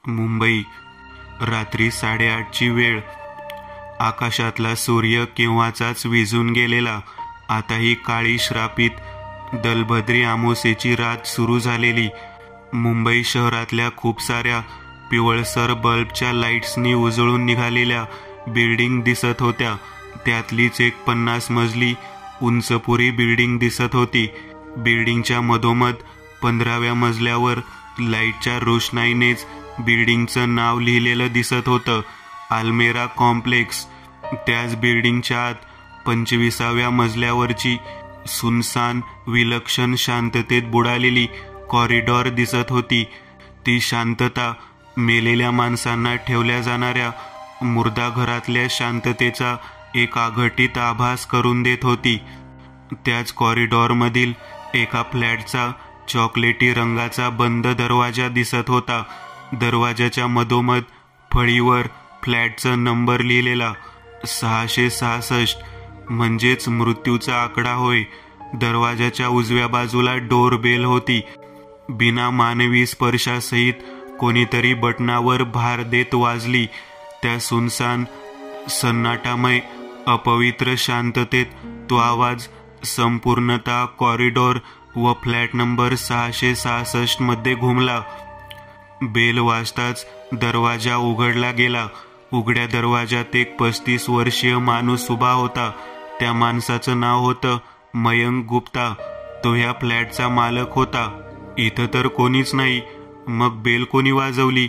मुंबई. रात्री 8:30ची वेळ. आकाशातला सूर्य केव्हाचाच विझून गेलेला. आता ही काळी श्रापित दलभद्री अमावास्येची रात सुरू झालेली. मुंबई शहरातल्या खूप साऱ्या पिवळसर बल्बच्या लाईट्सनी उजळून निघालेल्या बिल्डिंग दिसत होत्या. त्यातलीच एक 50 मजली उंचपुरी बिल्डिंग दिसत होती. बिल्डिंगच्या मधोमध 15व्या मजल्यावर लाईटच्या रोषणाईनेच बिल्डिंगचं नाव लिहिलेलं दिसत होतं, आल्मेरा कॉम्प्लेक्स. त्याच बिल्डिंगच्या आत 25व्या मजल्यावरची सुनसान विलक्षण शांततेत बुडालेली कॉरिडॉर दिसत होती. ती शांतता मेलेल्या माणसांना ठेवल्या जाणाऱ्या मुर्दा घरातल्या शांततेचा एक अघटित आभास करून देत होती. त्याच कॉरिडॉरमधील एका फ्लॅटचा चॉकलेटी रंगाचा बंद दरवाजा दिसत होता. दरवाजाच्या मधोमध फळीवर फ्लॅटचा नंबर लिहिलेला 666, म्हणजेच मृत्यूचा आकडा होय. दरवाजाच्या उजव्या बाजूला डोर बेल होती. बिना मानवी स्पर्शासहित कोणीतरी बटनावर भार देत वाजली. त्या सुनसान सन्नाटामय अपवित्र शांततेत तो आवाज संपूर्णतः कॉरिडॉर व फ्लॅट नंबर 666 मध्ये घुमला. बेल वाजताच दरवाजा उघडला गेला. उघड्या दरवाजात एक 35 वर्षीय माणूस उभा होता. त्या माणसाचं नाव होतं मयंक गुप्ता. तो ह्या फ्लॅटचा मालक होता. इथं तर कोणीच नाही, मग बेल कोणी वाजवली?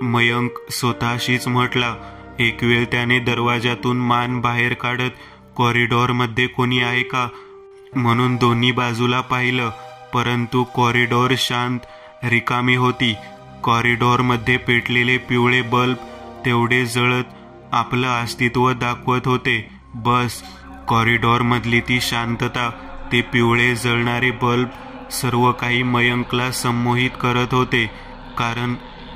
मयंक स्वतःशीच म्हटला. एक वेळ त्याने दरवाजातून मान बाहेर काढत कॉरिडॉरमध्ये कोणी आहे का म्हणून दोन्ही बाजूला पाहिलं, परंतु कॉरिडॉर शांत रिकामी होती. कॉरिडॉरमध्ये पेटलेले पिवळे बल्ब तेवढे जळत आपलं अस्तित्व दाखवत होते. बस, कॉरिडॉरमधली ती शांतता, ते पिवळे जळणारे बल्ब, सर्व काही मयंकला संमोहित करत होते. कारण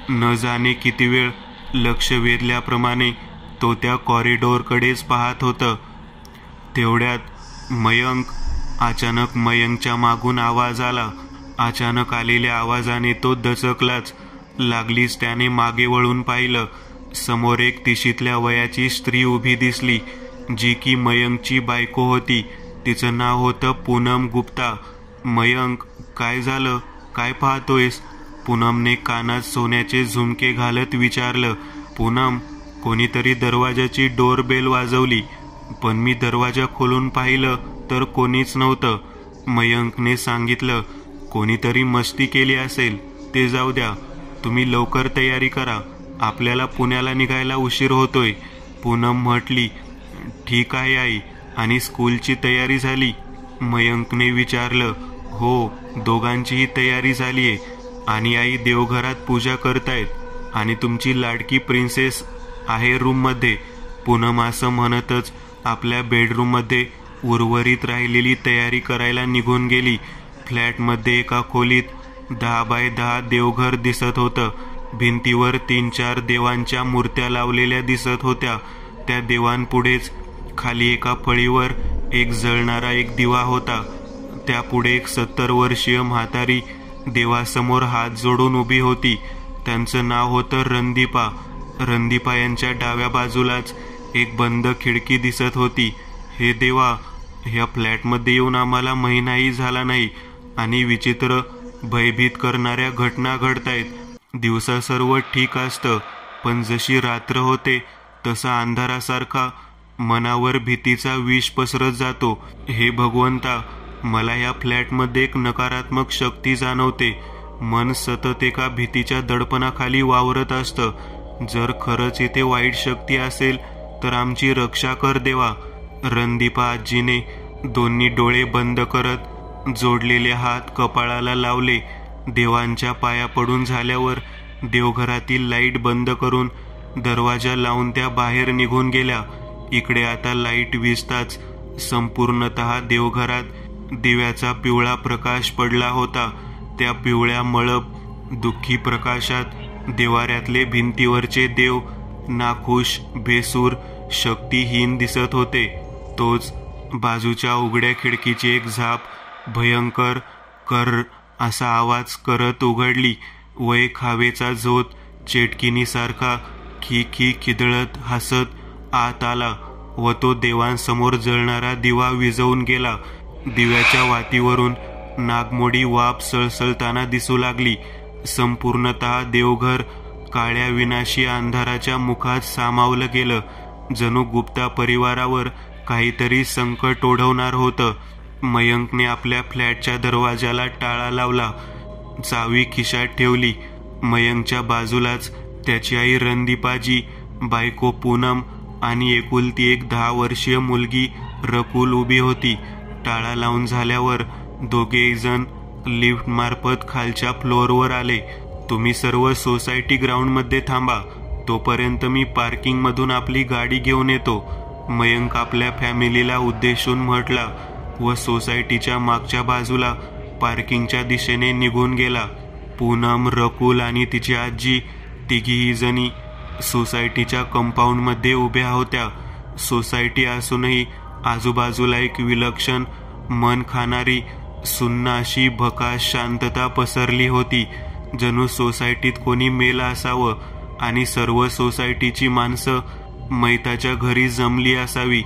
न जाणे किती वेळ लक्ष वेधल्याप्रमाणे तो त्या कॉरिडॉरकडेच पाहत होतं. तेवढ्यात अचानक मयंकच्या मागून आवाज आला. अचानक आलेल्या आवाजाने तो दचकलाच. लागलीच त्याने मागे वळून पाहिलं. समोर एक 30ल्या वयाची स्त्री उभी दिसली, जी की मयंकची बायको होती. तिचं नाव होतं पूनम गुप्ता. मयंक, काय झालं? काय पाहतोयस? पूनमने कानात सोन्याचे झुमके घालत विचारलं. पूनम, कोणीतरी दरवाजाची डोरबेल वाजवली, पण मी दरवाजा खोलून पाहिलं तर कोणीच नव्हतं. मयंकने सांगितलं. कोणीतरी मस्ती केली असेल, ते जाऊ द्या. तुम्ही लवकर तयारी करा, आपल्याला पुण्याला निघायला उशीर होतोय. पूनम म्हटली. ठीक आहे आई, आणि स्कूलची तयारी झाली? मयंकने विचारलं. हो, दोघांचीही तयारी झालीये. आणि आई देवघरात पूजा करतायत, आणि तुमची लाडकी प्रिन्सेस आहे रूममध्ये. पूनम असं म्हणतच आपल्या बेडरूममध्ये उर्वरित राहिलेली तयारी करायला निघून गेली. फ्लॅटमध्ये एका खोलीत 10 बाय 10 देवघर दिसत होतं. भिंतीवर 3-4 देवांच्या मूर्त्या लावलेल्या दिसत होत्या. त्या देवांपुढेच खाली एका फळीवर एक जळणारा एक दिवा होता. त्यापुढे एक 70 वर्षीय म्हातारी देवासमोर हात जोडून उभी होती. त्यांचं नाव होतं रणदीपा. रणदीपा यांच्या डाव्या बाजूलाच एक बंद खिडकी दिसत होती. हे देवा, ह्या फ्लॅटमध्ये येऊन आम्हाला महिनाही झाला नाही, आणि विचित्र भयभीत करणाऱ्या घटना घडतायत. दिवसा सर्व ठीक असतं, पण जशी रात्र होते तसा अंधारासारखा मनावर भीतीचा विष पसरत जातो. हे भगवंता, मला या फ्लॅटमध्ये एक नकारात्मक शक्ती जाणवते. मन सतत एका भीतीच्या दडपणाखाली वावरत असतं. जर खरंच इथे वाईट शक्ती असेल तर आमची रक्षा कर देवा. रणदीपा आजीने दोन्ही डोळे बंद करत जोडलेले हात कपाळाला लावले. देवांच्या पाया पडून झाल्यावर देवघरातील लाईट बंद करून दरवाजा लावून त्या बाहेर निघून गेल्या. इकडे आता लाईट विजताच संपूर्णतः देवघरात दिव्याचा पिवळा प्रकाश पडला होता. त्या पिवळ्या मळब दुःखी प्रकाशात देवाऱ्यातले भिंतीवरचे देव नाखुश, बेसूर, शक्तिहीन दिसत होते. तोच बाजूच्या उघड्या खिडकीची एक झाप भयंकर कर असा आवाज करत उघडली व एक हवेचा झोत चेटकिनीसारखा खी खी खिदळत हसत आत आला व तो देवांसमोर जळणारा दिवा विझवून गेला. दिव्याच्या वातीवरून नागमोडी वाफ सळसळताना दिसू लागली. संपूर्णतः देवघर काळ्या विनाशी अंधाराच्या मुखात सामावलं गेलं. जणू गुप्ता परिवारावर काहीतरी संकट ओढवणार होतं. मयंकने आपल्या फ्लॅटच्या दरवाजाला टाळा लावला, चावी खिशात ठेवली. मयंकच्या बाजूलाच त्याची आई रणदीपाजी, बायको पूनम आणि एकुलती एक 10 वर्षीय मुलगी रकुल उभी होती. टाळा लावून झाल्यावर दोघेही जण लिफ्ट मार्फत खालच्या फ्लोअरवर आले. तुम्ही सर्व सोसायटी ग्राउंडमध्ये थांबा, तोपर्यंत मी पार्किंगमधून आपली गाडी घेऊन येतो, मयंक आपल्या फॅमिलीला उद्देशून म्हटला व सोसायटीच्या मागच्या बाजूला पार्किंगच्या दिशेने निघून गेला. पूनम, रकुल आणि तिची आजी तिघीही जणी सोसायटीच्या कंपाऊंडमध्ये उभ्या होत्या. सोसायटी असूनही आजूबाजूला एक विलक्षण मन खाणारी सुन्न अशी भकास शांतता पसरली होती. जणू सोसायटीत कोणी मेलं असावं आणि सर्व सोसायटीची माणसं मैताच्या घरी जमली असावी.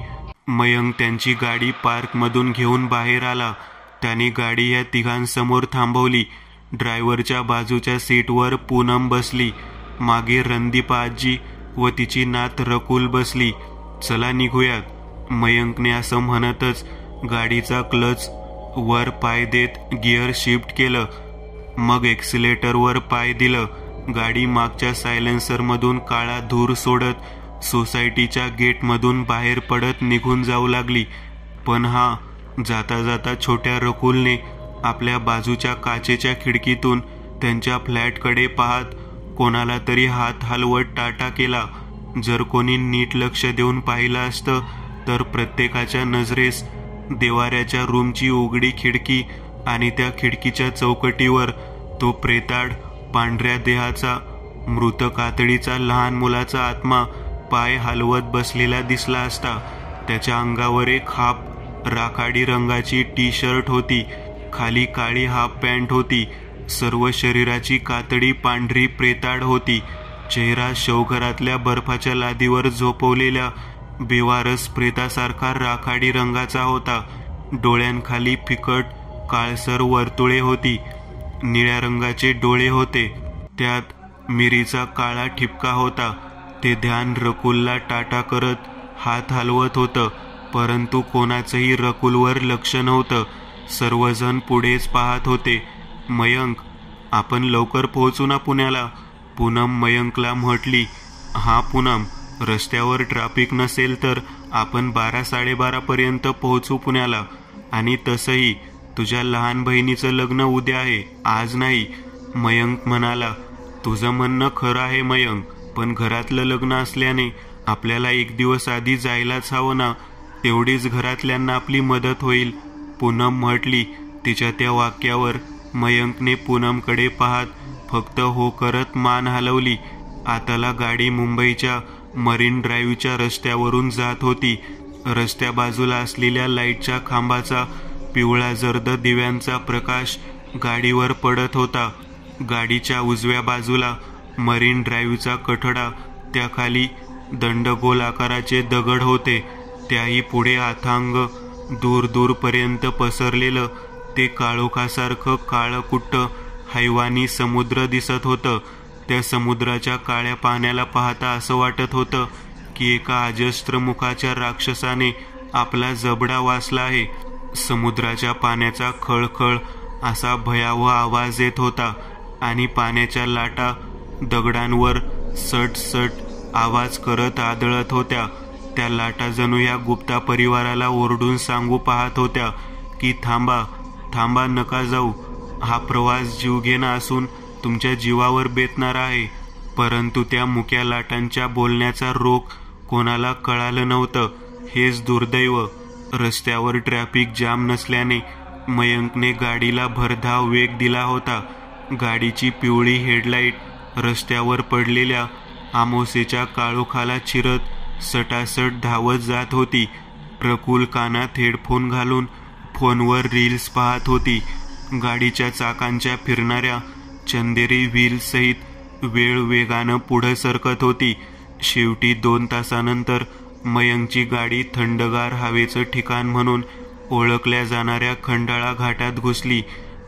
मयंक त्यांची गाडी पार्कमधून घेऊन बाहेर आला. त्याने गाडी या तिघांसमोर थांबवली. ड्रायव्हरच्या बाजूच्या सीटवर पूनम बसली. मागे रणदीपा आजी व तिची नात रकुल बसली. चला निघूयात, मयंकने असं म्हणतच गाडीचा क्लच वर पाय देत गिअर शिफ्ट केलं. मग एक्सिलेटरवर पाय दिलं. गाडी मागच्या सायलेन्सरमधून काळा धूर सोडत सोसायटीच्या गेटमधून बाहेर पडत निघून जाऊ लागली. पण जाता जाता छोट्या रकुलने आपल्या बाजूच्या काचेच्या खिडकीतून त्यांच्या फ्लॅटकडे पाहत कोणाला तरी हात हलवत टाटा केला. जर कोणी नीट लक्ष देऊन पाहिलं असतं तर प्रत्येकाच्या नजरेस देवाऱ्याच्या रूमची उघडी खिडकी आणि त्या खिडकीच्या चौकटीवर तो प्रेताड पांढऱ्या देहाचा मृत कातडीचा लहान मुलाचा आत्मा पाय हलवत बसलेला दिसला असता. त्याच्या अंगावर एक हाफ राखाडी रंगाची टी शर्ट होती, खाली काळी हाफ पॅन्ट होती. सर्व शरीराची कातडी पांढरी प्रेताड होती. चेहरा शवघरातल्या बर्फाच्या लादीवर झोपवलेल्या बेवारस प्रेतासारखा राखाडी रंगाचा होता. डोळ्यांखाली फिकट काळसर वर्तुळे होती. निळ्या रंगाचे डोळे होते, त्यात मिरीचा काळा ठिपका होता. ते ध्यान रकुलला टाटा करत हात हलवत होतं, परंतु कोणाचंही रकुलवर लक्ष नव्हतं. सर्वजण पुढेच पाहत होते. मयंक, आपण लवकर पोहोचू ना पुण्याला, पूनम मयंकला म्हटली. पूनम, रस्त्यावर ट्रॅफिक नसेल तर आपण 12-12:30 पर्यंत पोहोचू पुण्याला. आणि तसंही तुझ्या लहान बहिणीचं लग्न उद्या आहे, आज नाही, मयंक म्हणाला. तुझं म्हणणं खरं आहे मयंक, पण घरातलं लग्न असल्याने आपल्याला 1 दिवस आधी जायलाच हवं ना, तेवढीच घरातल्यांना आपली मदत होईल, पूनम म्हटली. तिच्या त्या वाक्यावर मयंकने पूनमकडे पाहत फक्त हो करत मान हलवली. आताला गाडी मुंबईच्या मरीन ड्राईव्हच्या रस्त्यावरून जात होती. रस्त्या बाजूला असलेल्या लाईटच्या खांबाचा पिवळा जर्द दिव्यांचा प्रकाश गाडीवर पडत होता. गाडीच्या उजव्या बाजूला मरीन ड्राईव्हचा कठडा, त्याखाली दंडगोल आकाराचे दगड होते. त्याही पुढे अथांग दूर दूरपर्यंत पसरलेलं ते काळोखासारखं काळकुट्ट हैवानी समुद्र दिसत होतं. त्या समुद्राच्या काळ्या पाण्याला पाहता असं वाटत होतं की एका अजस्त्र मुखाच्या राक्षसाने आपला जबडा वासला आहे. समुद्राच्या पाण्याचा खळखळ असा भयावह आवाज येत होता आणि पाण्याच्या लाटा दगडांवर सट आवाज करत आदळत होत्या. त्या लाटा जणू या गुप्ता परिवाराला ओरडून सांगू पाहत होत्या की थांबा, नका जाऊ. हा प्रवास जीवघेणा असून तुमच्या जीवावर बेतणार आहे. परंतु त्या मुक्या लाटांच्या बोलण्याचा रोख कोणाला कळालं नव्हतं. हेच दुर्दैव. रस्त्यावर ट्रॅफिक जाम नसल्याने मयंकने गाडीला भरधाव वेग दिला होता. गाडीची पिवळी हेडलाईट रस्त्यावर पडलेल्या आमोसेच्या काळोखाला चिरत सटासट धावत जात होती. रकुल कानात हेडफोन घालून फोनवर रील्स पाहत होती. गाडीच्या चाकांच्या फिरणाऱ्या चंदेरी व्हील सहित वेळ वेगानं पुढं सरकत होती. शेवटी 2 तासानंतर मयंकची गाडी थंडगार हवेचं ठिकाण म्हणून ओळखल्या जाणाऱ्या खंडाळा घाटात घुसली.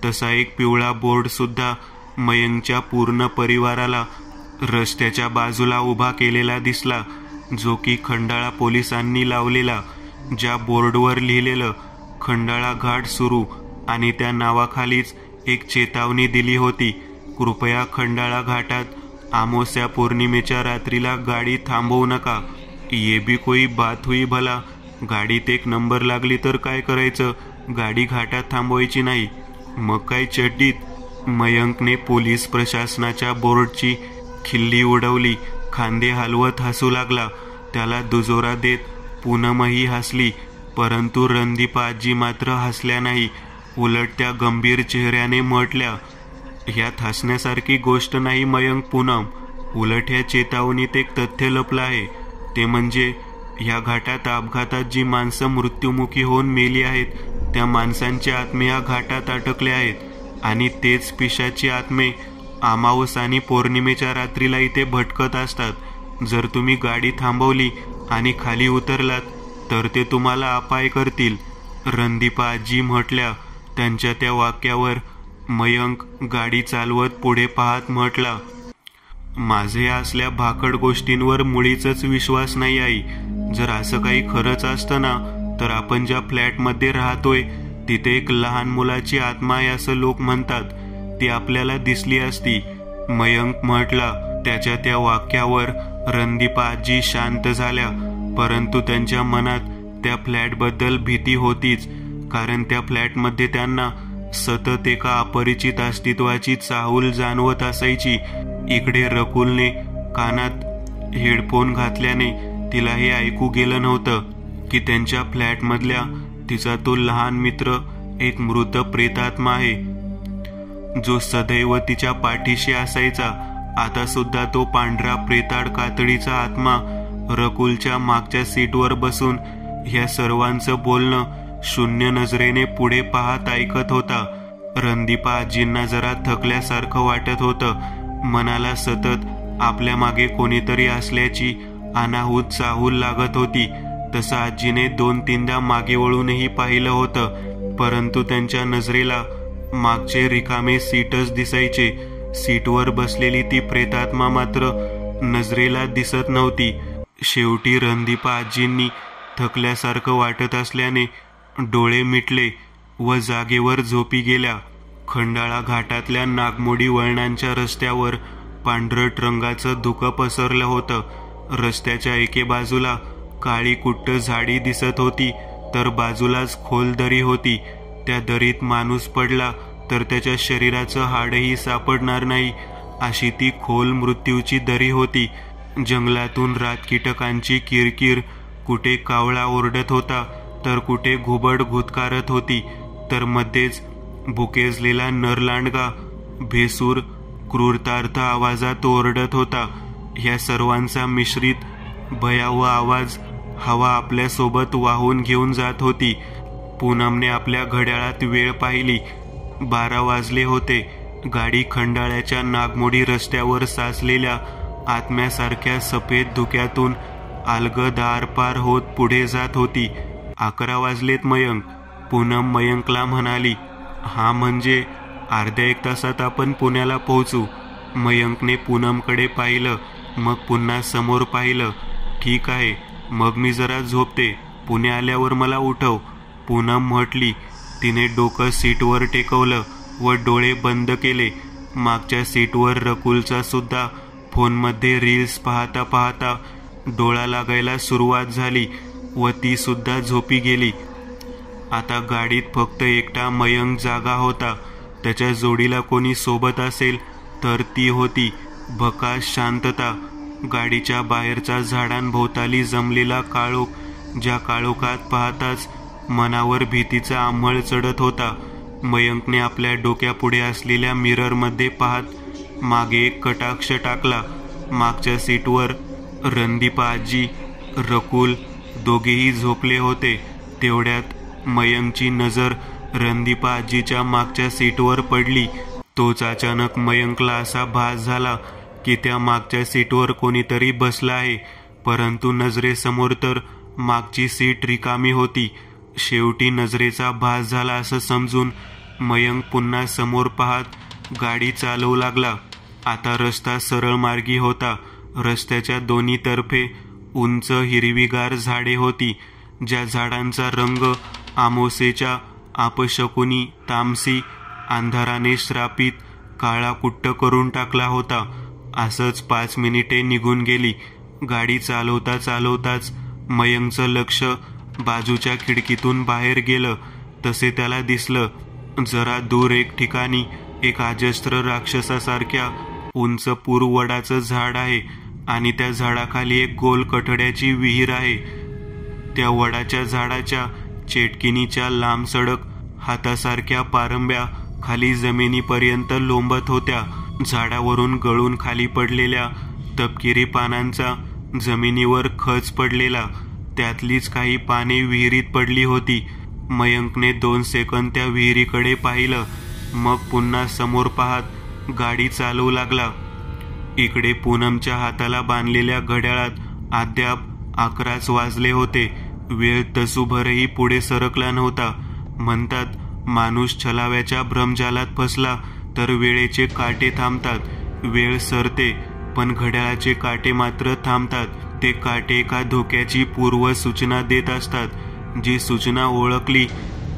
तसा एक पिवळा बोर्ड सुद्धा मयंकच्या पूर्ण परिवाराला रस्त्याच्या बाजूला उभा केलेला दिसला, जो की खंडाळा पोलिसांनी लावलेला. ज्या बोर्डवर लिहिलेलं खंडाळा घाट सुरू आणि त्या नावाखालीच एक चेतावणी दिली होती, कृपया खंडाळा घाटात अमावस्या पौर्णिमेच्या रात्रीला गाडी थांबवू नका. ये भी कोई बात हुई भला. गाडीत एक नंबर लागली तर काय करायचं, गाडी घाटात थांबवायची नाही, मग काय चड्डीत. मयंकने पोलीस प्रशासनाच्या बोर्डची खिल्ली उडवली. खांदे हलवत हसू लागला. त्याला दुजोरा देत पूनमही हसली, परंतु रणदीपा आजी मात्र हसल्या नाही. उलट त्या गंभीर चेहऱ्याने म्हटल्या, ह्यात हसण्यासारखी गोष्ट नाही मयंक पूनम. उलट ह्या चेतावणीत एक तथ्य लपलं आहे. ते म्हणजे ह्या घाटात अपघातात जी माणसं मृत्युमुखी होऊन मेली आहेत, त्या माणसांचे आत्मे या घाटात अटकले आहेत आणि तेच पिशाची आत्मे अमावस आणि पौर्णिमेच्या रात्रीला इथे भटकत असतात. जर तुम्ही गाडी थांबवली आणि खाली उतरलात तर ते तुम्हाला अपाय करतील. रणदीपा आजी म्हटल्या. त्यांच्या त्या वाक्यावर मयंक गाडी चालवत पुढे पाहत म्हटला, माझे असल्या भाकड गोष्टींवर मुळीच विश्वास नाही आई. जर असं काही खरंच असतं ना, तर आपण ज्या फ्लॅटमध्ये राहतोय तिथे एक लहान मुलाची आत्मा आहे असं लोक म्हणतात, ती आपल्याला दिसली असती. मयंक म्हटला. त्याच्या त्या वाक्यावर रणदीपा आजी शांत झाल्या, परंतु त्यांच्या मनात त्या फ्लॅटबद्दल भीती होतीच, कारण त्या फ्लॅटमध्ये त्यांना सतत एका अपरिचित अस्तित्वाची चाहूल जाणवत असायची. इकडे रकुलने कानात हेडफोन घातल्याने तिला हे ऐकू गेलं नव्हतं की त्यांच्या फ्लॅटमधल्या तिचा तो लहान मित्र एक मृत प्रेतात्मा आहे, जो सदैव तिच्या पाठीशी असायचा. आता सुद्धा तो पांढरा प्रेताड कातडीचा आत्मा रकुलच्या मागच्या सीटवर बसून ह्या सर्वांचं बोलणं शून्य नजरेने पुढे पाहत ऐकत होता. रणदीपा आजींना जरा थकल्यासारखं वाटत होतं. मनाला सतत आपल्या मागे कोणीतरी असल्याची अनाहूत चाहूल लागत होती. तसं आजीने 2-3दा मागे वळूनही पाहिलं होतं, परंतु त्यांच्या नजरेला मागचे रिकामे सीटच दिसायचे. सीटवर बसलेली ती प्रेतात्मा मात्र नजरेला दिसत नव्हती. शेवटी रणदीपा आजींनी थकल्यासारखं वाटत असल्याने डोळे मिटले व जागेवर झोपी गेल्या. खंडाळा घाटातल्या नागमोडी वळणांच्या रस्त्यावर पांढरट रंगाचं धुकं पसरलं होतं. रस्त्याच्या एके बाजूला काळी कुट्ट झाडी दिसत होती, तर बाजूलाच खोल दरी होती. त्या दरीत माणूस पडला तर त्याच्या शरीराचं हाडही सापडणार नाही, अशी ती खोल मृत्यूची दरी होती. जंगलातून रातकीटकांची किरकिर, कुठे कावळा ओरडत होता तर कुठे घुबड घुतकारत होती, तर मध्येच भुकेजलेला नरलांडगा भेसूर क्रूरतार्थ आवाजात ओरडत होता. ह्या सर्वांचा मिश्रित भयावह आवाज हवा आपल्यासोबत वाहून घेऊन जात होती. पूनमने आपल्या घड्याळात वेळ पाहिली. 12 वाजले होते. गाडी खंडाळ्याच्या नागमोडी रस्त्यावर साचलेल्या आत्म्यासारख्या सफेद धुक्यातून अलगद आरपार होत पुढे जात होती. 11 वाजलेत मयंक. पूनम मयंकला म्हणाली. हा म्हणजे अर्ध्या 1 तासात आपण पुण्याला पोहोचू. मयंकने पूनमकडे पाहिलं, मग पुन्हा समोर पाहिलं. ठीक आहे, मग मी जरा झोपते, पुणे आल्यावर मला उठव, पूनम म्हटली. तिने डोकं सीटवर टेकवलं व डोळे बंद केले. मागच्या सीटवर रकुलचा सुद्धा फोनमध्ये रील्स पाहता पाहता डोळा लागायला सुरुवात झाली व ती सुद्धा झोपी गेली. आता गाडीत फक्त एकटा मयंक जागा होता. त्याच्या जोडीला कोणी सोबत असेल तर ती होती भकास शांतता. गाडीच्या बाहेरचा झाडांभोवताली जमलेला काळोख, ज्या काळोखात पाहताच मनावर भीतीचा आंमळ चढत होता. मयंकने आपल्या डोक्यापुढे असलेल्या मिररमध्ये पाहत मागे एक कटाक्ष टाकला. मागच्या सीटवर रणदीपा आजी, रकुल दोघेही झोपले होते. तेवढ्यात मयंकची नजर रणदीपा आजीच्या मागच्या सीटवर पडली. तोच अचानक मयंकला असा भास झाला की त्या मागच्या सीटवर कोणीतरी बसलं आहे, परंतु नजरेसमोर तर मागची सीट रिकामी होती. शेवटी नजरेचा भास झाला असं समजून मयंक पुन्हा समोर पाहत गाडी चालवू लागला. आता रस्ता सरळ मार्गी होता. रस्त्याच्या दोन्ही तर्फे उंच हिरवीगार झाडे होती, ज्या झाडांचा रंग आमोसेच्या अपशकुनी तामसी अंधाराने श्रापित काळा कुट्ट करून टाकला होता. असंच 5 मिनिटे निघून गेली. गाडी चालवता चालवताच मयंकचं लक्ष बाजूच्या खिडकीतून बाहेर गेलं. तसे त्याला दिसलं, जरा दूर एक ठिकाणी एक अजस्त्र राक्षसासारख्या उंच पुरवडाचं झाड आहे आणि त्या झाडाखाली एक गोल कठड्याची विहीर आहे. त्या वडाच्या झाडाच्या चेटकिनीच्या लांब सडक हातासारख्या पारंब्या खाली जमिनीपर्यंत लोंबत होत्या. झाडावरून गळून खाली पडलेल्या तपकिरी पानांचा जमिनीवर खच पडलेला, त्यातलीच काही पाने विहिरीत पडली होती. मयंकने 2 सेकंद त्या विहिरीकडे पाहिलं, मग पुन्हा समोर पाहत गाडी चालवू लागला. इकडे पूनमच्या हाताला बांधलेल्या घड्याळात अद्याप 11च वाजले होते. वेळ तसूभरही पुढे सरकला नव्हता. म्हणतात, माणूस छलाव्याच्या भ्रमजालात फसला तर वेळेचे काटे थांबतात. वेळ सरते, पण घड्याळाचे काटे मात्र थांबतात. ते काटे एका धोक्याची पूर्व सूचना देत असतात. जी सूचना ओळखली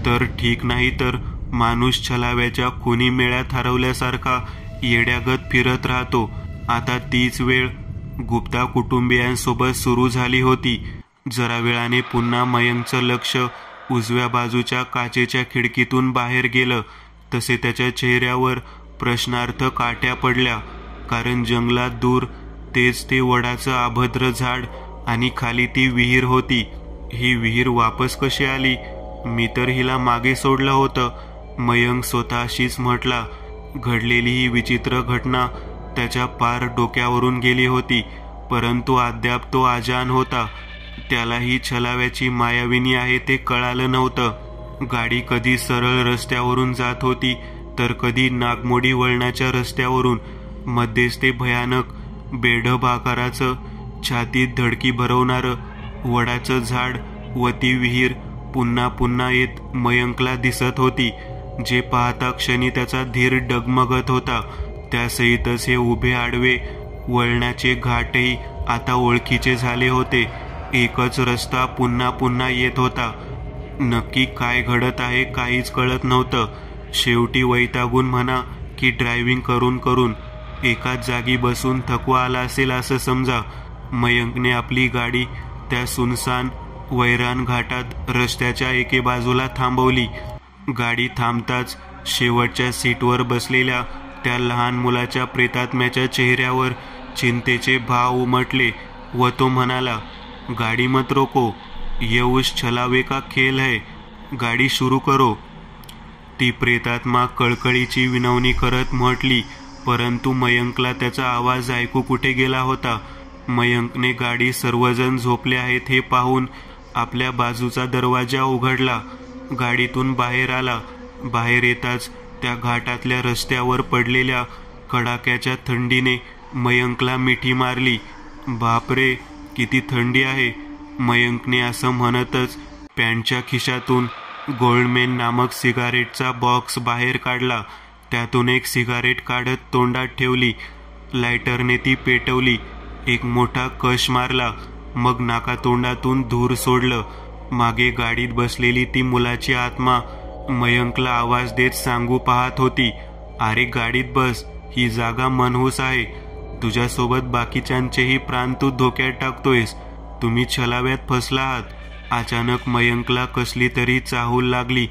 तर ठीक, नाही तर माणूस छलाव्याच्या खुनी मेळ्यात हरवल्यासारखा येड्यागत फिरत राहतो. आता तीच वेळ गुप्ता कुटुंबियांसोबत सुरू झाली होती. जरा वेळाने पुन्हा मयंकचं लक्ष उजव्या बाजूच्या काचेच्या खिडकीतून बाहेर गेलं. तसे त्याच्या चेहऱ्यावर प्रश्नार्थ काट्या पडल्या, कारण जंगलात दूर तेच ते वडाचं अभद्र झाड आणि खाली ती विहीर होती. ही विहीर वापस कशी आली? मी तर हिला मागे सोडलं होतं, मयंक स्वतःशीच म्हटला. घडलेली ही विचित्र घटना त्याच्या पार डोक्यावरून गेली होती, परंतु अद्याप तो अजान होता. त्याला ही छलाव्याची मायाविनी आहे ते कळालं नव्हतं. गाडी कधी सरळ रस्त्यावरून जात होती तर कधी नागमोडी वळणाच्या रस्त्यावरून. मध्येच ते भयानक बेढब आकाराचं, छातीत धडकी भरवणारं वडाचं झाड व ती विहीर पुन्हा पुन्हा येत मयंकला दिसत होती, जे पाहता क्षणी त्याचा धीर डगमगत होता. त्यासहितच हे उभे आडवे वळणाचे घाटही आता ओळखीचे झाले होते. एकच रस्ता पुन्हा पुन्हा येत होता. नक्की काय घडत आहे काहीच कळत नव्हतं. शेवटी वैतागून म्हणा की ड्रायव्हिंग करून करून एकाच जागी बसून थकवा आला असेल असं समजा, मयंकने आपली गाडी त्या सुनसान वैरान घाटात रस्त्याच्या एके बाजूला थांबवली. गाडी थांबताच शेवटच्या सीटवर बसलेल्या त्या लहान मुलाच्या प्रेतात्म्याच्या चेहऱ्यावर चिंतेचे भाव उमटले व तो म्हणाला, गाडी मत रोको, ये उस छलावे का खेल है, गाडी सुरू करो. ती प्रेतात्मा कळकळीची विनवणी करत म्हटली, परंतु मयंकला त्याचा आवाज ऐकू कुठे गेला होता. मयंकने गाडी सर्वजण झोपले आहेत हे पाहून आपल्या बाजूचा दरवाजा उघडला. गाडीतून बाहेर आला. बाहेर येताच त्या घाटातल्या रस्त्यावर पडलेल्या कडाक्याच्या थंडीने मयंकला मिठी मारली. बापरे, किती थंडी आहे. मयंकने असं म्हणतच पॅन्टच्या खिशातून गोल्डमॅन नामक सिगारेटचा बॉक्स बाहेर काढला. त्यातून एक सिगारेट काढत तोंडात ठेवली. लायटरने ती पेटवली. एक मोठा कश मारला. मग नाकातोंडातून धूर सोडलं. मागे गाडीत बसलेली ती मुलाची आत्मा मयंकला आवाज देत सांगू पाहत होती, अरे गाडीत बस, ही जागा मनहूस आहे. तुझ्यासोबत बाकीच्यांचेही प्राण तू धोक्यात टाकतोयस. तुम्ही छलाव्यात फसला आहात. अचानक मयंकला कसली तरी चाहूल लागली.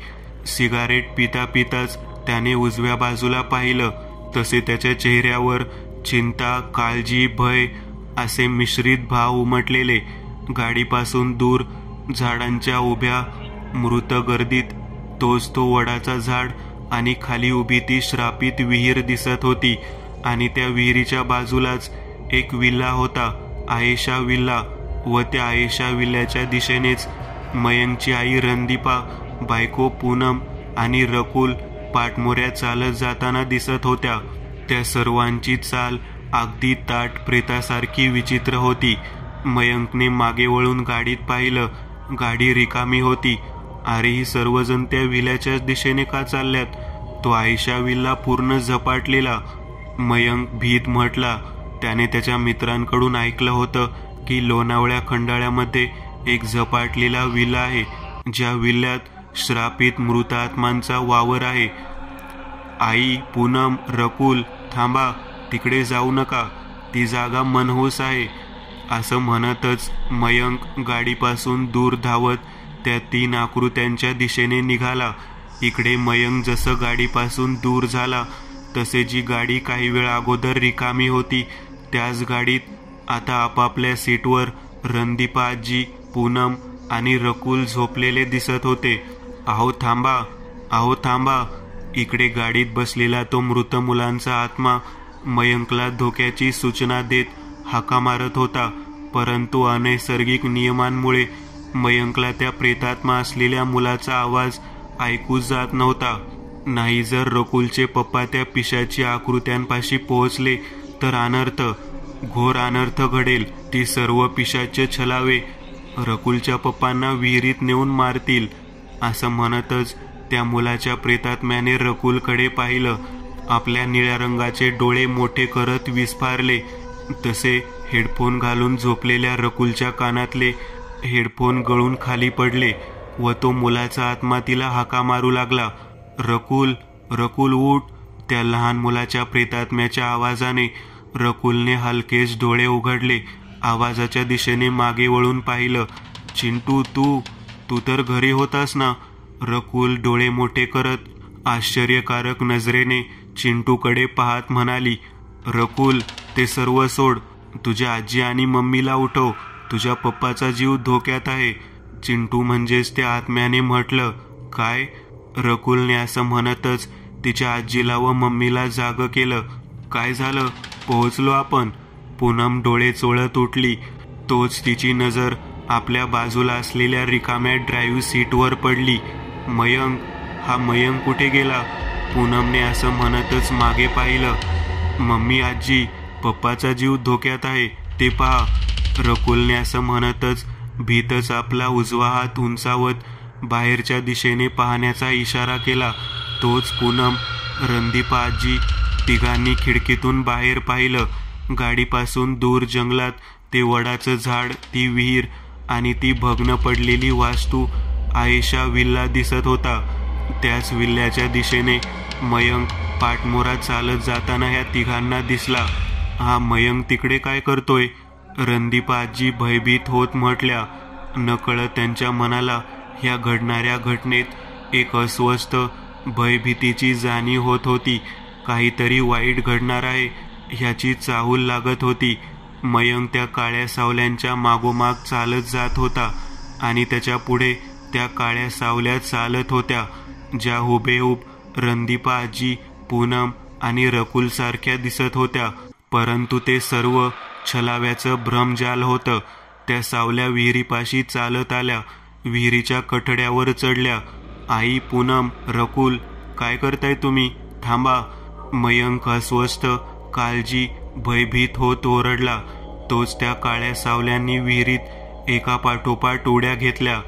सिगारेट पिता पिताच त्याने उजव्या बाजूला पाहिलं. तसे त्याच्या चेहऱ्यावर चिंता, काळजी, भय असे मिश्रित भाव उमटलेले. गाडीपासून दूर झाडांच्या उभ्या मृत गर्दीत तोच तो वडाचा झाड आणि खाली उभी ती श्रापित विहीर दिसत होती. आणि त्या विहिरीच्या बाजूलाच एक विल्ला होता, आयेशा विल्ला. व त्या आयेशा विल्ल्याच्या दिशेनेच मयंकची आई रणदीपा, बायको पूनम आणि रकुल पाठमोऱ्या चालत जाताना दिसत होत्या. त्या सर्वांची चाल अगदी ताठ प्रेतासारखी विचित्र होती. मयंकने मागे वळून गाडीत पाहिलं. गाडी रिकामी होती. अरे, ही सर्वजण त्या विल्याच्याच दिशेने का चालल्यात? तो आयशा विल्ला पूर्ण झपाटलेला. मयंक भीत म्हटला. त्याने त्याच्या मित्रांकडून ऐकलं होतं की लोणावळ्या खंडाळ्यामध्ये एक झपाटलेला विल्ला आहे, ज्या विल्ल्यात श्रापित मृत आत्मांचा वावर आहे. आई, पूनम, रकुल, थांबा, तिकडे जाऊ नका, ती जागा मनहूस आहे. असं म्हणतच मयंक गाडीपासून दूर धावत त्या 3 आकृत्यांच्या दिशेने निघाला. इकडे मयंक जसं गाडीपासून दूर झाला तसे जी गाडी काही वेळ अगोदर रिकामी होती त्याच गाडीत आता आपापल्या सीटवर रणदीपा आजी, पूनम आणि रकुल झोपलेले दिसत होते. अहो थांबा, अहो थांबा. इकडे गाडीत बसलेला तो मृत मुलांचा आत्मा मयंकला धोक्याची सूचना देत हाका मारत होता. परंतु अनैसर्गिक नियमांमुळे मयंकला त्या प्रेतात्मा असलेल्या मुलाचा आवाज ऐकू जात नव्हता. नाही जर रकुलचे पप्पा त्या पिशाची आकृत्यांपाशी पोहोचले तर अनर्थ, घोर अनर्थ घडेल. ती सर्व पिशाच्य छलावे रकुलच्या पप्पांना विहिरीत नेऊन मारतील. असं म्हणतच त्या मुलाच्या प्रेतात्म्याने रकुलकडे पाहिलं. आपल्या निळ्या रंगाचे डोळे मोठे करत विस्फारले. तसे हेडफोन घालून झोपलेल्या रकुलच्या कानातले हेडफोन गळून खाली पडले व तो मुलाचा आत्मा तिला हाका मारू लागला. रकुल, रकुल उठ. त्या लहान मुलाच्या प्रेतात्म्याच्या आवाजाने रकुलने हलकेच डोळे उघडले. आवाजाच्या दिशेने मागे वळून पाहिलं. चिंटू, तू तर घरी होतास ना? रकुल डोळे मोठे करत आश्चर्यकारक नजरेने चिंटूकडे पाहत म्हणाली. रकुल, ते सर्व सोड. तुझ्या आजी आणि मम्मीला उठव. तुझ्या पप्पाचा जीव धोक्यात आहे. चिंटू म्हणजेच त्या आत्म्याने म्हटलं. काय? रकुलने असं म्हणतच तिच्या आजीला व मम्मीला जाग केलं. काय झालं? पोहोचलो आपण. पूनम डोळे चोळत उठली. तोच तिची नजर आपल्या बाजूला असलेल्या रिकाम्या ड्राईव्ह सीटवर पडली. मयंक, हा मयंक कुठे गेला? पूनमने असं म्हणतच मागे पाहिलं. मम्मी, आजी, पप्पाचा जीव धोक्यात आहे, ते पहा. रकुलने असं म्हणतच भीतच आपला उजवा हात उंचावत बाहेरच्या दिशेने पाहण्याचा इशारा केला. तोच पूनम, रणदीपा आजी तिघांनी खिडकीतून बाहेर पाहिलं. गाडीपासून दूर जंगलात ते वडाचं झाड, ती विहीर आणि ती भग्न पडलेली वास्तू आयशा विल्ला दिसत होता. त्याच विल्ल्याच्या दिशेने मयंक पाठमोरा चालत जाताना ह्या तिघांना दिसला. हा मयंक तिकडे काय करतोय? रणदीपा आजी भयभीत होत म्हटल्या. नकळत त्यांच्या मनाला ह्या घडणाऱ्या घटनेत एक अस्वस्थ भयभीतीची जाणीव होत होती. काहीतरी वाईट घडणार आहे ह्याची चाहूल लागत होती. मयंक त्या काळ्या सावल्यांच्या मागोमाग चालत जात होता आणि त्याच्या पुढे त्या काळ्या सावल्या चालत होत्या, ज्या हुबेहूब रणदीपा आजी, पूनम आणि रकुल सारख्या दिसत होत्या. परंतु ते सर्व छलाव्याचं भ्रमजाल होतं. त्या सावल्या विहिरीपाशी चालत आल्या. विहिरीच्या कठड्यावर चढल्या. आई, पूनम, रकुल, काय करताय तुम्ही? थांबा. मयंक अस्वस्थ, काळजी, भयभीत होत ओरडला. तोच त्या काळ्या सावल्यांनी विहिरीत एका पाठोपाठ उड्या घेतल्या.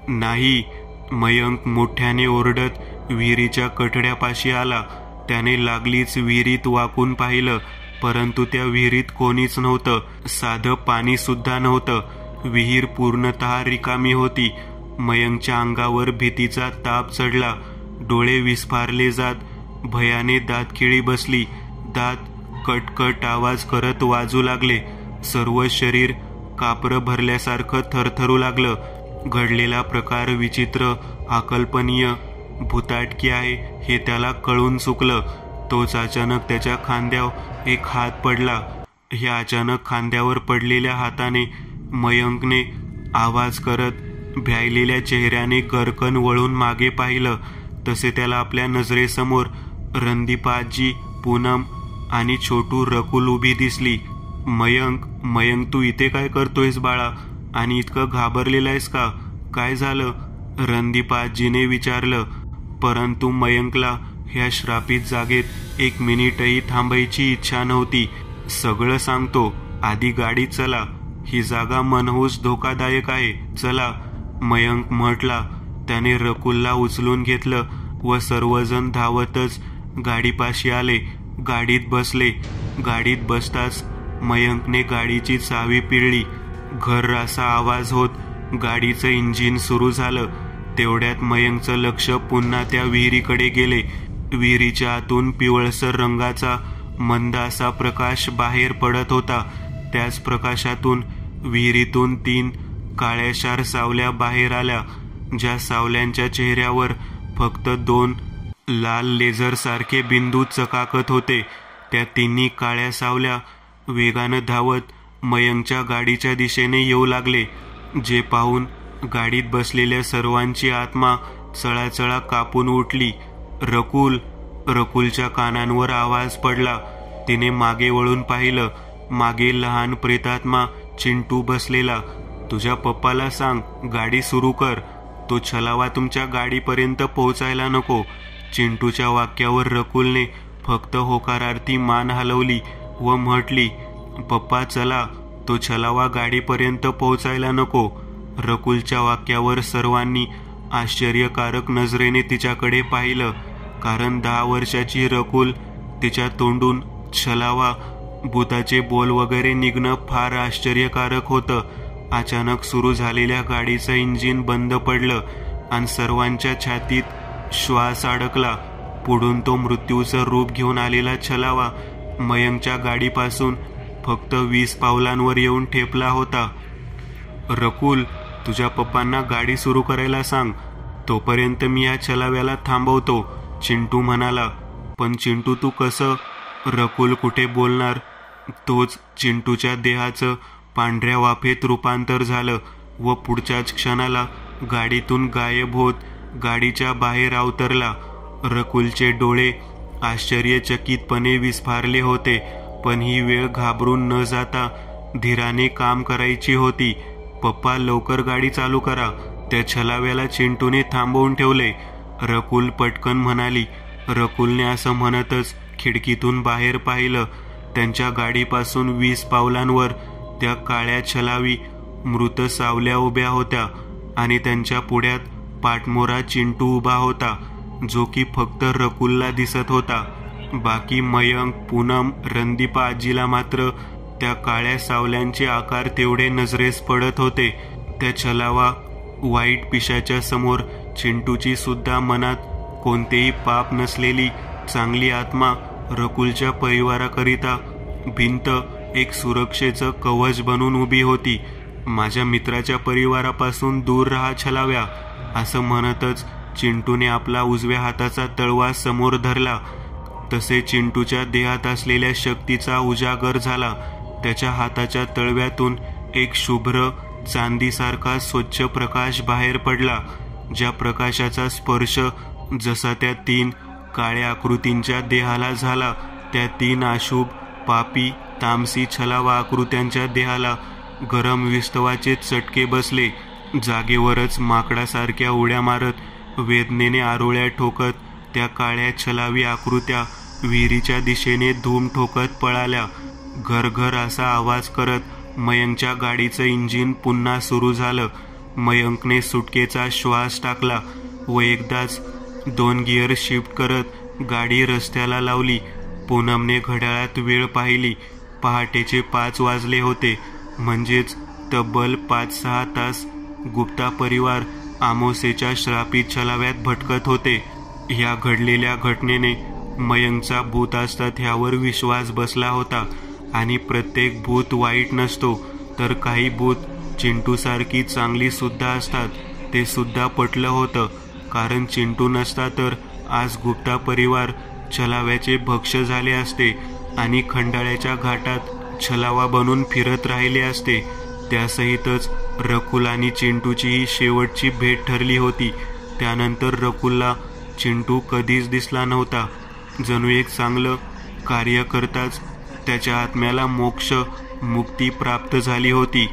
नाही. मयंक मोठ्याने ओरडत विहिरीच्या कठड्यापाशी आला. त्याने लागलीच विहिरीत वाकून पाहिलं, परंतु त्या विहिरीत कोणीच नव्हतं. साधं पाणी सुद्धा नव्हतं. विहीर पूर्णतः रिकामी होती. मयंकच्या अंगावर भीतीचा ताप चढला. डोळे विस्फारले जात भयाने दातखिळी बसली. दात कटकट आवाज करत वाजू लागले. सर्व शरीर कापरं भरल्यासारखं थरथरू लागलं. घडलेला प्रकार विचित्र, अकल्पनीय, भूताटकी आहे हे त्याला कळून चुकलं. तोच अचानक त्याच्या खांद्यावर एक हात पडला. ह्या अचानक खांद्यावर पडलेल्या हाताने मयंकने आवाज करत भ्यायलेल्या चेहऱ्याने गरकन वळून मागे पाहिलं. तसे त्याला आपल्या नजरेसमोर रणदीपा आजी, पूनम आणि छोटू रकुल उभी दिसली. मयंक, तू इथे काय करतोयस बाळा? आणि इतकं घाबरलेला आहेस का? काय झालं? रणदीपा आजीने विचारलं. परंतु मयंकला ह्या श्रापित जागेत एक मिनिटही थांबायची इच्छा नव्हती. सगळं सांगतो, आधी गाडीत चला, ही जागा मनहूस धोकादायक आहे, चला, मयंक म्हटला. त्याने रकुलला उचलून घेतलं व सर्वजण धावतच गाडीपाशी आले. गाडीत बसले. गाडीत बसताच मयंकने गाडीची चावी पिळली. घर असा आवाज होत गाडीचं इंजिन सुरू झालं. तेवढ्यात मयंकचं लक्ष पुन्हा त्या विहिरीकडे गेले. विहिरीच्या आतून पिवळसर रंगाचा मंद असा प्रकाश बाहेर पडत होता. त्याच प्रकाशातून विहिरीतून 3 काळ्याशार सावल्या बाहेर आल्या, ज्या सावल्यांच्या चेहऱ्यावर फक्त 2 लाल लेझर सारखे बिंदू चकाकत होते. त्या 3 काळ्या सावल्या वेगानं धावत मयंकच्या गाडीच्या दिशेने येऊ लागले, जे पाहून गाडीत बसलेल्या सर्वांची आत्मा चळाचळा कापून उठली. रकुल! रकुलच्या कानांवर आवाज पडला. तिने मागे वळून पाहिलं. मागे लहान प्रेतात्मा चिंटू बसलेला. तुझ्या पप्पाला सांग, गाडी सुरू कर. तो छलावा तुमच्या गाडीपर्यंत पोहोचायला नको. चिंटूच्या वाक्यावर रकुलने फक्त होकारार्थी मान हलवली व म्हटली, पप्पा चला, तो छलावा गाडीपर्यंत पोहोचायला नको. रकुलच्या वाक्यावर सर्वांनी आश्चर्यकारक नजरेने तिच्याकडे पाहिलं, कारण 10 वर्षाची रकुल, तिच्या तोंडून छलावा, भूताचे बोल वगैरे निघणं फार आश्चर्यकारक होतं. अचानक सुरू झालेल्या गाडीचं इंजिन बंद पडलं आणि सर्वांच्या छातीत श्वास अडकला. पुढून तो मृत्यूचं रूप घेऊन आलेला छलावा मयंकच्या गाडीपासून फक्त 20 पावलांवर येऊन ठेपला होता. रकुल, तुझ्या पप्पांना गाडी सुरू करायला सांग, तोपर्यंत मी या छलाव्याला थांबवतो, चिंटू म्हणाला. पण चिंटू तू कसं? रकुल कुठे बोलणार. तोच चिंटूच्या देहाचं पांढऱ्या वाफेत रूपांतर झालं व पुढच्याच क्षणाला गाडीतून गायब होत गाडीच्या बाहेर अवतरला. रकुलचे डोळे आश्चर्यचकितपणे विस्फारले होते, पण ही वेळ घाबरून न जाता धीराने काम करायची होती. पप्पा लवकर गाडी चालू करा, त्या छलाव्याला चिंटूने थांबवून ठेवले, रकुल पटकन म्हणाली. रकुलने असं म्हणतच खिडकीतून बाहेर पाहिलं. त्यांच्या गाडीपासून 20 पावलांवर त्या काळ्या छलावी मृत सावल्या उभ्या होत्या आणि त्यांच्या पुढ्यात पाठमोरा चिंटू उभा होता, जो की फक्त रकुलला दिसत होता. बाकी मयंक, पूनम, रणदीपा आजीला मात्र त्या काळ्या सावल्यांचे आकार तेवढे नजरेस पडत होते. त्या छलावा वाईट पिशाच्या समोर चिंटूची सुद्धा मनात कोणतेही पाप नसलेली चांगली आत्मा रकुलच्या परिवाराकरिता भिंत, एक सुरक्षेचं कवच बनून उभी होती. माझ्या मित्राच्या परिवारापासून दूर राहा छलाव्या, असं म्हणतच चिंटूने आपला उजव्या हाताचा तळवा समोर धरला. तसे चिंटूच्या देहात असलेल्या शक्तीचा उजागर झाला. त्याच्या हाताच्या तळव्यातून एक शुभ्र चांदीसारखा स्वच्छ प्रकाश बाहेर पडला, ज्या प्रकाशाचा स्पर्श जसा त्या 3 काळ्या आकृतींच्या देहाला झाला, त्या 3 अशुभ, पापी, तामसी छलावा आकृत्यांच्या देहाला गरम विस्तवाचे चटके बसले. जागेवरच माकडासारख्या उड्या मारत, वेदनेने आरोळ्या ठोकत त्या काळ्या छलावी आकृत्या विहिरीच्या दिशेने धूम ठोकत पळाल्या. घरघर असा आवाज करत मयंकच्या गाडीचं इंजिन पुन्हा सुरू झालं. मयंकने सुटकेचा श्वास टाकला व एकदाच 2 गिअर शिफ्ट करत गाडी रस्त्याला लावली. पूनमने घड्याळात वेळ पाहिली. पहाटेचे 5 वाजले होते. म्हणजेच तब्बल 5-6 तास गुप्ता परिवार आमोसेच्या श्रापित छलाव्यात भटकत होते. ह्या घडलेल्या घटनेने मयंकचा भूत असतात ह्यावर विश्वास बसला होता. आणि प्रत्येक भूत वाईट नसतो, तर काही भूत चिंटूसारखी चांगली सुद्धा असतात, ते सुद्धा पटलं होतं. कारण चिंटू नसता तर आज गुप्ता परिवार छलाव्याचे भक्ष्य झाले असते आणि खंडाळ्याच्या घाटात छलावा बनून फिरत राहिले असते. त्यासहितच रकुल आणि चिंटूची ही शेवटची भेट ठरली होती. त्यानंतर रकुलला चिंटू कधीच दिसला नव्हता. जणू एक चांगलं कार्य करताच त्याच्या आत्म्याला मोक्ष, मुक्ती प्राप्त झाली होती.